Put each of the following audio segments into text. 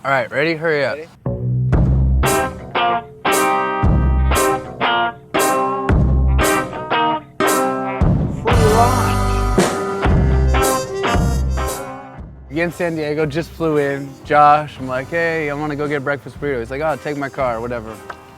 All right, ready? Hurry up. Ready? Again, San Diego, just flew in. Josh, I'm like, hey, I want to go get breakfast burrito. He's like, oh, take my car, whatever.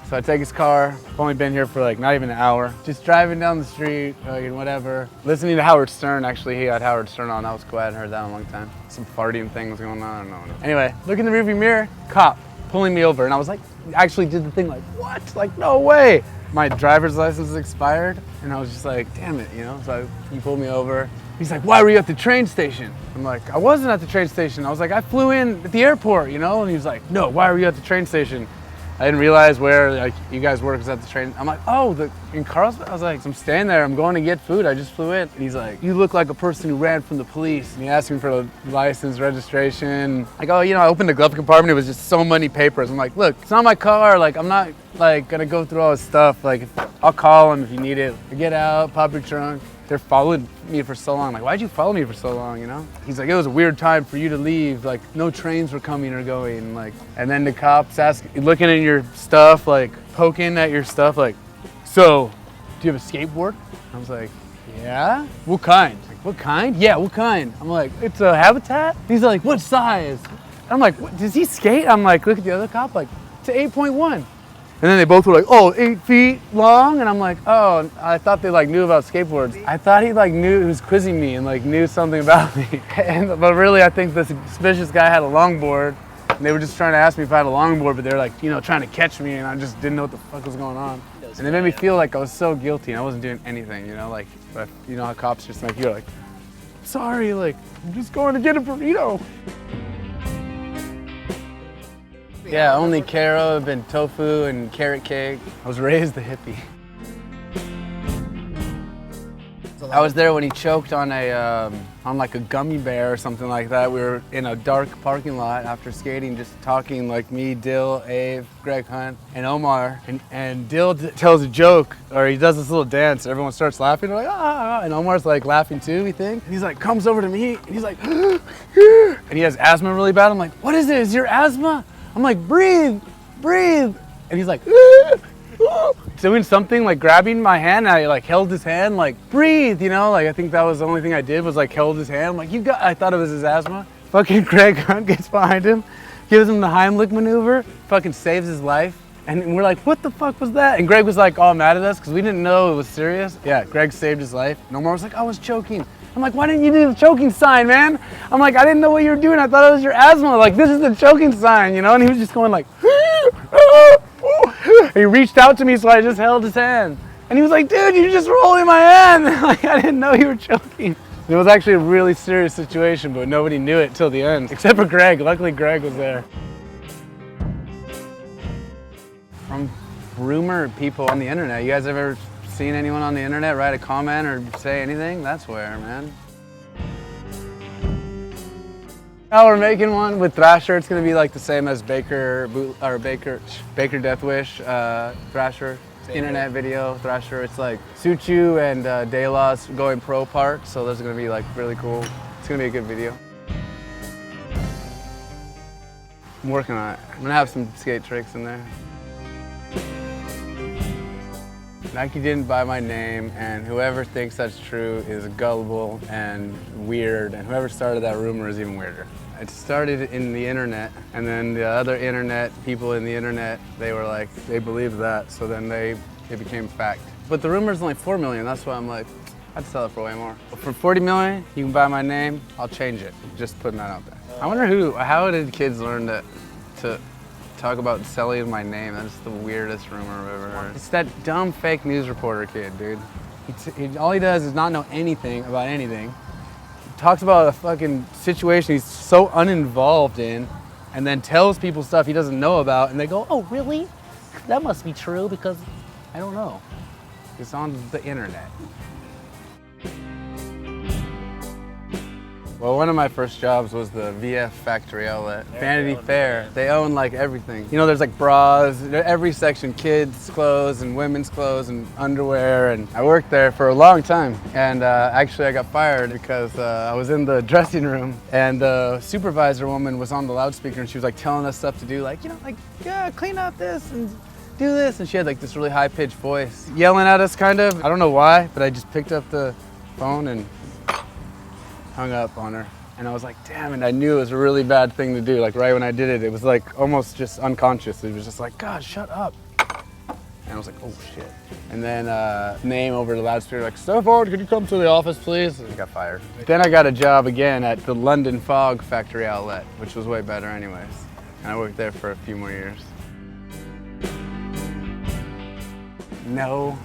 So I take his car. I've only been here for like not even an hour. Just driving down the street, whatever. Listening to Howard Stern. Actually, he had Howard Stern on. That was cool. I hadn't heard that in a long time. Some farting things going on. I don't know. Anyway, look in the rearview mirror. Cop pulling me over, and I was like, actually did the thing like, what? Like, no way. My driver's license is expired, and I was just like, damn it, So he pulled me over. He's like, why were you at the train station? I'm like, I wasn't at the train station. I was like, I flew in at the airport, And he was like, no, why were you at the train station? I didn't realize where you guys work was at the train. I'm like, oh, in Carlsbad? I was like, I'm staying there. I'm going to get food. I just flew in. And he's like, you look like a person who ran from the police. And he asked me for the license, registration. I go, I opened the glove compartment. It was just so many papers. I'm like, look, it's not my car. Like, I'm not gonna go through all this stuff. Like, I'll call him if you need it. Get out, pop your trunk. They're following me for so long. Like, why'd you follow me for so long, He's like, it was a weird time for you to leave. Like, no trains were coming or going. Like, and then the cops looking at your stuff, like, poking at your stuff, like, so, do you have a skateboard? I was like, yeah. What kind? Like, what kind? Yeah, what kind? I'm like, it's a Habitat? He's like, what size? I'm like, what, does he skate? I'm like, look at the other cop, like, it's an 8.1. And then they both were like, oh, 8 feet long? And I'm like, oh, I thought they knew about skateboards. I thought he knew, he was quizzing me and knew something about me. But really, I think the suspicious guy had a longboard. And they were just trying to ask me if I had a longboard, but they were trying to catch me, and I just didn't know what the fuck was going on. And it made me feel like I was so guilty and I wasn't doing anything, but how cops just you're like, sorry, I'm just going to get a burrito. Yeah, only carob and tofu and carrot cake. I was raised a hippie. I was there when he choked on a gummy bear or something like that. We were in a dark parking lot after skating, just talking me, Dill, Abe, Greg Hunt, and Omar. And Dill tells a joke, or he does this little dance. Everyone starts laughing. They're like, ah, and Omar's laughing too, we think. And he's comes over to me, and he's like, and he has asthma really bad. I'm like, what is it? Is your asthma? I'm like, breathe, breathe. And he's like, doing something, grabbing my hand, and I held his hand, breathe, I think that was the only thing I did was held his hand. I'm like, I thought it was his asthma. Fucking Greg Hunt gets behind him, gives him the Heimlich maneuver, fucking saves his life. And we're like, what the fuck was that? And Greg was all mad at us because we didn't know it was serious. Yeah, Greg saved his life. And Omar was like, I was choking. I'm like, why didn't you do the choking sign, man? I'm like, I didn't know what you were doing. I thought it was your asthma. This is the choking sign, And he was just going and he reached out to me, so I just held his hand. And he was like, dude, you're just rolling my hand. I didn't know you were choking. It was actually a really serious situation, but nobody knew it till the end, except for Greg. Luckily, Greg was there. From rumor people on the internet. You guys ever seen anyone on the internet write a comment or say anything? That's where, man. Now we're making one with Thrasher. It's gonna be the same as Baker Death Wish Thrasher. Internet video Thrasher. It's Suchu and De La's going pro part, so those are gonna be really cool. It's gonna be a good video. I'm working on it. I'm gonna have some skate tricks in there. Nike didn't buy my name, and whoever thinks that's true is gullible and weird, and whoever started that rumor is even weirder. It started in the internet, and then the other internet, people in the internet, they believed that, so then it became fact. But the rumor's only 4 million, that's why I'm like, I'd sell it for way more. But for 40 million, you can buy my name, I'll change it. Just putting that out there. I wonder how did kids learn to talk about selling my name? That's the weirdest rumor I've ever heard. It's that dumb fake news reporter kid, dude. All he does is not know anything about anything. He talks about a fucking situation he's so uninvolved in, and then tells people stuff he doesn't know about, and they go, oh, really? That must be true because I don't know. It's on the internet. Well, one of my first jobs was the VF factory outlet. Vanity Fair. They own like everything. You know, there's like bras, every section, kids' clothes and women's clothes and underwear. And I worked there for a long time. And actually I got fired because I was in the dressing room and the supervisor woman was on the loudspeaker and she was like telling us stuff to do, like, you know, like, yeah, clean up this and do this. And she had like this really high-pitched voice yelling at us kind of. I don't know why, but I just picked up the phone and hung up on her. And I was like, damn it, I knew it was a really bad thing to do. Like right when I did it, it was like almost just unconscious. It was just like, God, shut up. And I was like, oh shit. And then name over the loudspeaker, like, Stefan, could you come to the office, please? And I got fired. Then I got a job again at the London Fog factory outlet, which was way better anyways. And I worked there for a few more years. No,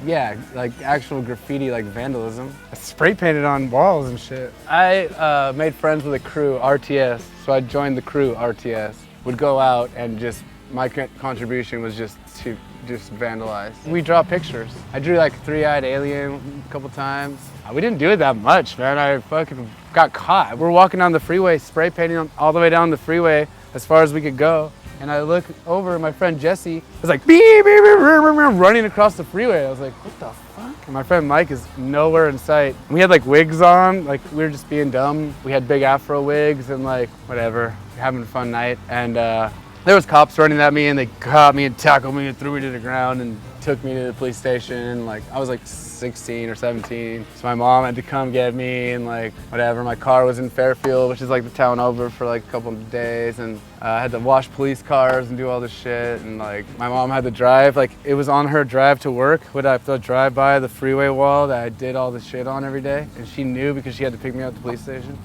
yeah, like actual graffiti, like vandalism. I spray painted on walls and shit. I made friends with a crew, RTS, so I joined the crew, RTS. Would go out and just, my contribution was just to vandalize. We draw pictures. I drew like a three-eyed alien a couple times. We didn't do it that much, man. I fucking got caught. We're walking down the freeway, spray painting all the way down the freeway as far as we could go. And I look over, my friend Jesse was like, beep, beep, beep, beep, running across the freeway. I was like, what the fuck? And my friend Mike is nowhere in sight. We had like wigs on, like we were just being dumb. We had big afro wigs and like, whatever, having a fun night. And there was cops running at me and they caught me and tackled me and threw me to the ground and took me to the police station. Like I was like 16 or 17. So my mom had to come get me and like whatever. My car was in Fairfield, which is like the town over, for like a couple of days. And I had to wash police cars and do all this shit. And like my mom had to drive, like it was on her drive to work. Would I have to drive by the freeway wall that I did all this shit on every day? And she knew because she had to pick me up at the police station.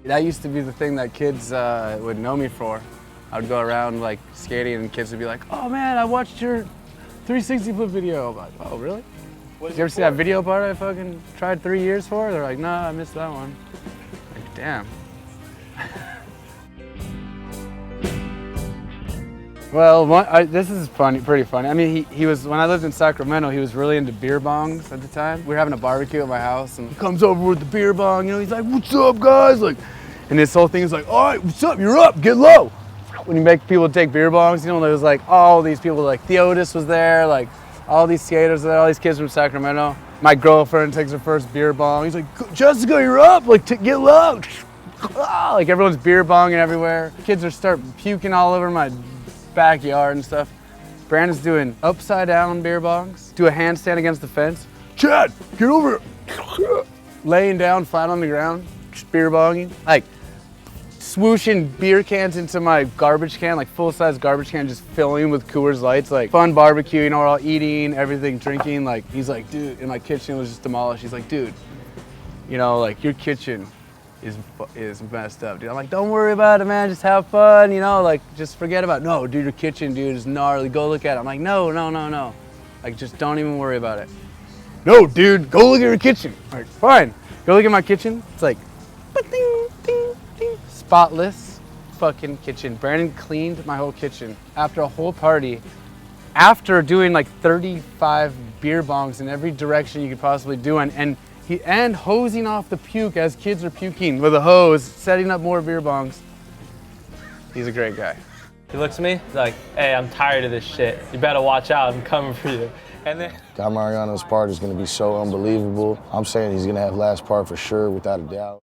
That used to be the thing that kids would know me for. I would go around like skating and kids would be like, oh man, I watched your 360 flip video. I'm like, oh really? Did you ever see that video part I fucking tried 3 years for? They're like, nah, I missed that one. Like, damn. Well, this is funny, pretty funny. I mean, he was, when I lived in Sacramento, he was really into beer bongs at the time. We were having a barbecue at my house and he comes over with the beer bong, you know, he's like, what's up guys? Like, and this whole thing is like, all right, what's up, you're up, get low. When you make people take beer bongs, you know, there was like all these people, like Theodis was there, like all these skaters were there, all these kids from Sacramento. My girlfriend takes her first beer bong. He's like, Jessica, you're up, like get low. Like everyone's beer bonging everywhere. Kids are start puking all over my backyard and stuff. Brandon's doing upside down beer bongs, do a handstand against the fence. Chad, get over here. Laying down flat on the ground, just beer bonging. Like swooshing beer cans into my garbage can, like full-size garbage can, just filling with Coors Lights, like fun barbecue, you know, we're all eating, everything, drinking. Like he's like, dude, and my kitchen was just demolished. He's like, dude, you know, like your kitchen is messed up, dude. I'm like, don't worry about it, man. Just have fun, you know, like just forget about it. No, dude, your kitchen, dude, is gnarly. Go look at it. I'm like, no. Like, just don't even worry about it. No, dude, go look at your kitchen. I'm like, fine. Go look at my kitchen. It's like, ding, ding, ding. Spotless fucking kitchen. Brandon cleaned my whole kitchen after a whole party. After doing like 35 beer bongs in every direction you could possibly do, and hosing off the puke as kids are puking with a hose, setting up more beer bongs. He's a great guy. He looks at me, he's like, hey, I'm tired of this shit. You better watch out, I'm coming for you. And then Guy Mariano's part is gonna be so unbelievable. I'm saying he's gonna have last part for sure, without a doubt.